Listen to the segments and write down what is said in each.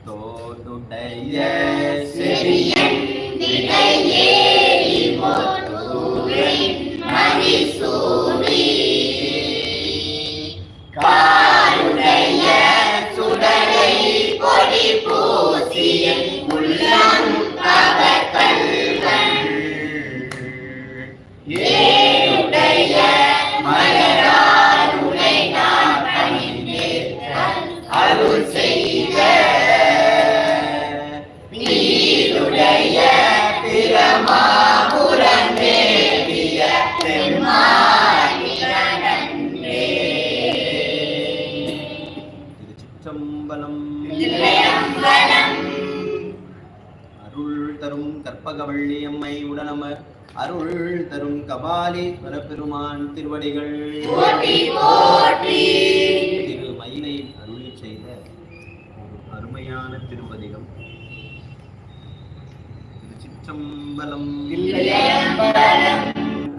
தோடுடைய செவியன் விடையேறி ஒருவரை மதிசூடி காருடைய சுடரை பொடி பூசிய உள்ளம் கவகல்வன் ஏருடைய மலரால் உனை நான் பணிந்தேற்க அருள் செய்த நீருடைய பிரமாபுரம் மேவிய தெம்மானிகனன்றே. திருச்சிற்றம்பலம். அருள் தரும் கற்பகவள்ளி அம்மை உடனமர் அருள் தரும் கபாலீஸ்வர பெருமான் திருவடிகள் திருமயிலை அருளி செய்த அருமையான திருப்பதிகம். திருச்சிற்றம்பலம்.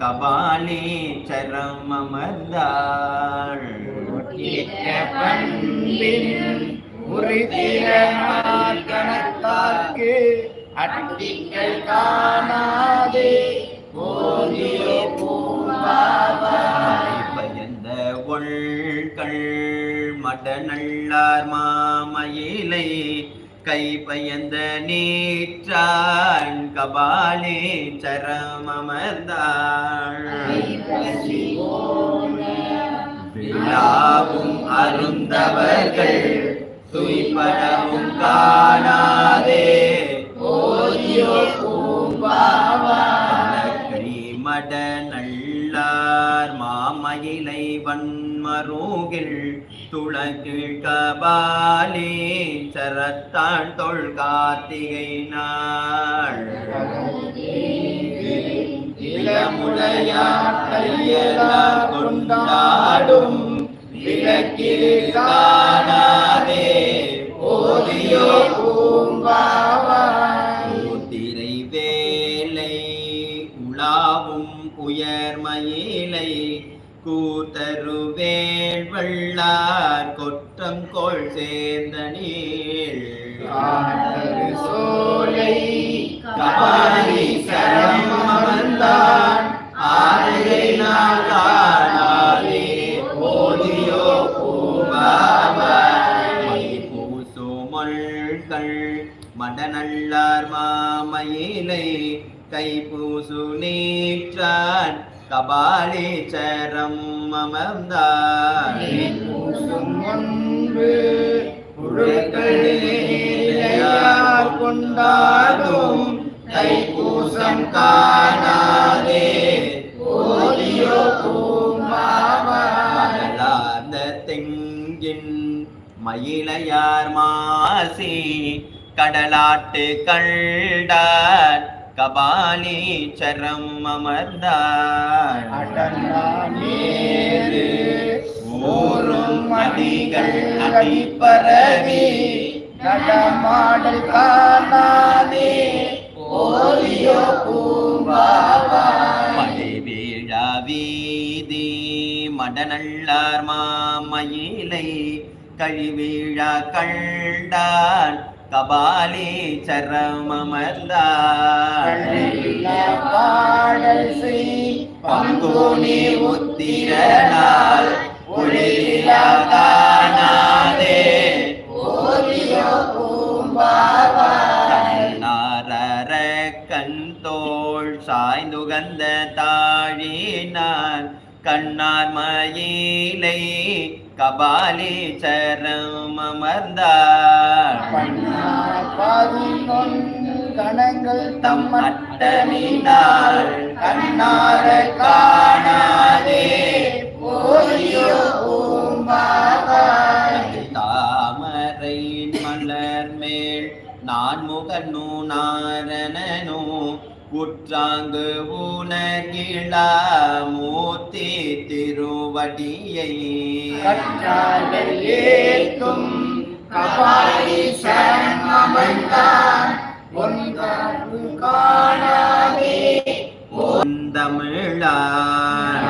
கபாலீச்சரம் அமர்ந்தாள் கணத்தார்க்கு அட்டிகள் காணாதே ஓதியோ பயந்த ஒள்கள் மடநள்ளார் மாமயிலை கை பயந்த நீற்றான் கபாலீச்சரம் அமர்ந்தாள் விழாவும் அருந்தவர்கள் துய்படவும் காணாதே ஓதியோ மட நள்ளார் மாமயிலை வன்மருகில் துளகில் கபாலீச்சரத்தான் தொல் கார்த்திகை நாள் இளமுடையார் கையலார் கொண்டாடும் விளக்கில் காணாதே ஓதியோ திரை வேலை உலாவும் உயர்மயிலை கூத்தருவேள் வள்ளார் கொற்றம் கோள் சேர்ந்த நீள் சோலை கபாலீச்சரம் அமர்ந்தான் ஆரையை நான் காணாதே ஓதியோ பூசுமொள்கள் மடநள்ளார் மாமயிலை கைப்பூசு நீற்றான் கபாலீச்சரம் அமர்ந்தார் கொண்டாடும் தைப்பூசம் காணாதே ஓதியோ மகளார்ந்த தெங்கின் மயிலையார் மாசி கடலாட்டு கண்டார் கபாலீச்சரம் அமர்ந்தார் ஊரும் அடிகள் அடிப்பரவி நடமாடல் காணாதே ஓதியோ மழை வீழா வீதி மடநள்ளார் மாமயிலை கழிவீழா கண்டான் கபாலீச்சரம் அமர்ந்தார் பங்குனி உத்திரனால் ஒளிவிழா காணாதே நாரர கண்தோள் சாய்ந்துகந்த தாழினான் கண்ணார் மயிலை கபாலீச்சரம் அமர்ந்தார் கணங்கள் தம் அட்டமினால் கண்ணார காணாதே தாமரை மலர் மேல் நான் முகனு நாரணனோ உற்றாங்கு உலகிழா மூர்த்தி திருவடியை ஏற்றும் கபாலீச்சரம் அமர்ந்தான் காணாதே தமிழார்